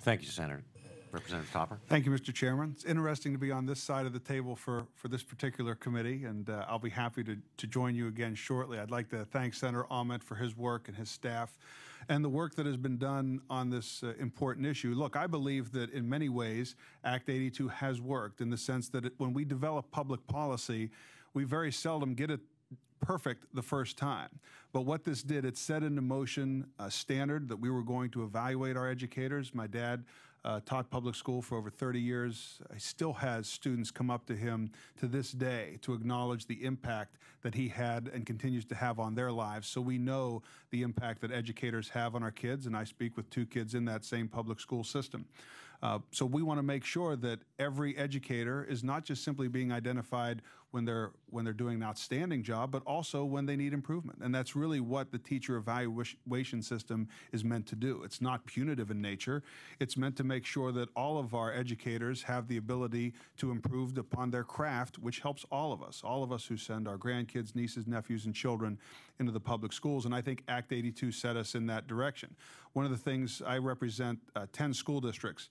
Thank you, Senator. Representative Topper. Thank you, Mr. Chairman. It's interesting to be on this side of the table for this particular committee, and I'll be happy to join you again shortly. I'd like to thank Senator Aument for his work and his staff and the work that has been done on this important issue. Look, I believe that in many ways, Act 82 has worked in the sense that when we develop public policy, we very seldom get it perfect the first time. But what this did, it set into motion a standard that we were going to evaluate our educators. My dad taught public school for over 30 years. He still has students come up to him to this day to acknowledge the impact that he had and continues to have on their lives. So we know the impact that educators have on our kids, and I speak with 2 kids in that same public school system. So we want to make sure that every educator is not just simply being identified when they're doing an outstanding job, but also when they need improvement. And that's really what the teacher evaluation system is meant to do. It's not punitive in nature. It's meant to make sure that all of our educators have the ability to improve upon their craft, which helps all of us who send our grandkids, nieces, nephews, and children into the public schools. And I think Act 82 set us in that direction. One of the things, I represent 10 school districts.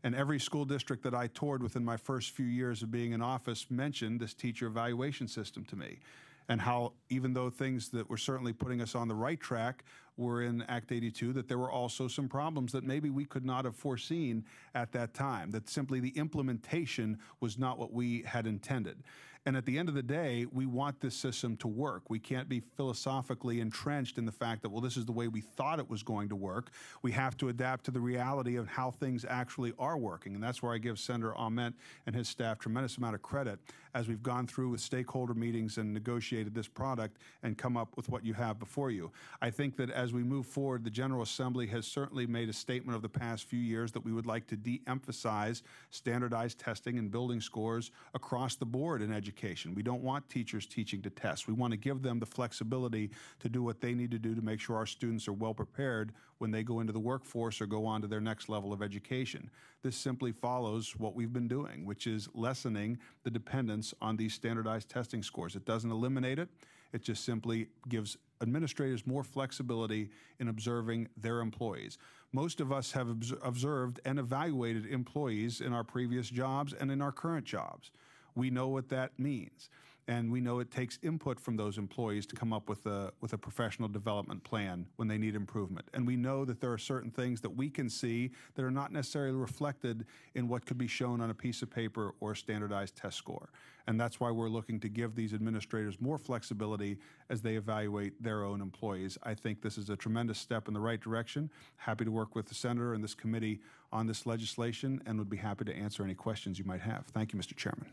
And every school district that I toured within my first few years of being in office mentioned this teacher evaluation system to me, and how even though things that were certainly putting us on the right track were in Act 82, that there were also some problems that maybe we could not have foreseen at that time, that simply the implementation was not what we had intended. And at the end of the day, we want this system to work. We can't be philosophically entrenched in the fact that, well, this is the way we thought it was going to work. We have to adapt to the reality of how things actually are working. And that's where I give Senator Aument and his staff tremendous amount of credit as we've gone through with stakeholder meetings and negotiated this product and come up with what you have before you. I think that as we move forward, the General Assembly has certainly made a statement of the past few years that we would like to de-emphasize standardized testing and building scores across the board in education. We don't want teachers teaching to test. We want to give them the flexibility to do what they need to do to make sure our students are well prepared when they go into the workforce or go on to their next level of education. This simply follows what we've been doing, which is lessening the dependence on these standardized testing scores. It doesn't eliminate it. It just simply gives administrators more flexibility in observing their employees. Most of us have observed and evaluated employees in our previous jobs and in our current jobs. We know what that means, and we know it takes input from those employees to come up with a professional development plan when they need improvement. And we know that there are certain things that we can see that are not necessarily reflected in what could be shown on a piece of paper or a standardized test score. And that's why we're looking to give these administrators more flexibility as they evaluate their own employees. I think this is a tremendous step in the right direction. Happy to work with the Senator and this committee on this legislation, and would be happy to answer any questions you might have. Thank you, Mr. Chairman.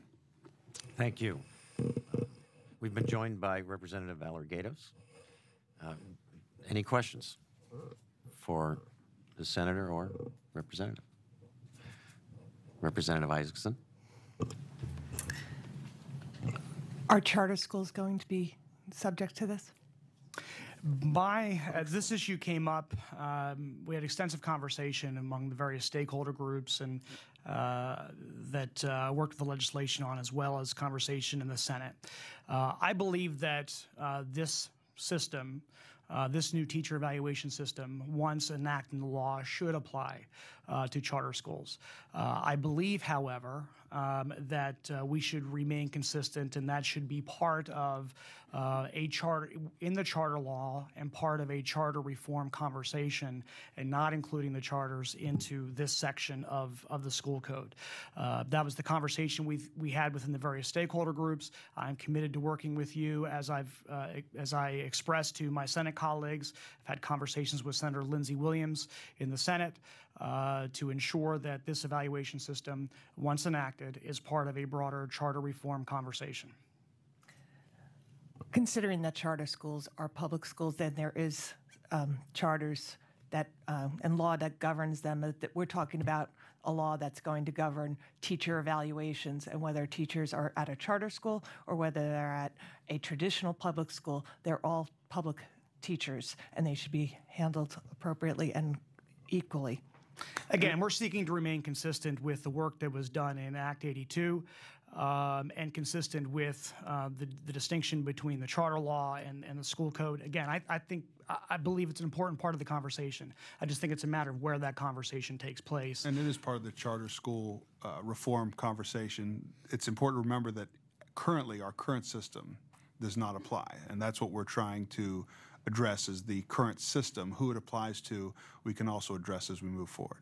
Thank you. We've been joined by Representative Valour-Gatos. Any questions for the Senator or Representative? Representative Isaacson. Are charter schools going to be subject to this? As this issue came up, we had extensive conversation among the various stakeholder groups and that worked the legislation on, as well as conversation in the Senate. I believe that this system, this new teacher evaluation system, once enacted in the law, should apply to charter schools. I believe, however, that we should remain consistent, and that should be part of a charter in the charter law and part of a charter reform conversation, and not including the charters into this section of the school code. That was the conversation we had within the various stakeholder groups. I'm committed to working with you as I expressed to my Senate colleagues. I've had conversations with Senator Lindsey Williams in the Senate to ensure that this evaluation system, once enacted, is part of a broader charter reform conversation. Considering that charter schools are public schools, then there is charters that and law that governs them. That we're talking about a law that's going to govern teacher evaluations, and whether teachers are at a charter school or whether they're at a traditional public school, they're all public teachers, and they should be handled appropriately and equally. Again, we're seeking to remain consistent with the work that was done in Act 82 and consistent with the distinction between the charter law and the school code. Again, I think I believe it's an important part of the conversation. I just think it's a matter of where that conversation takes place. And it is part of the charter school reform conversation. It's important to remember that currently our current system does not apply, and that's what we're trying to address is the current system. Who it applies to, we can also address as we move forward.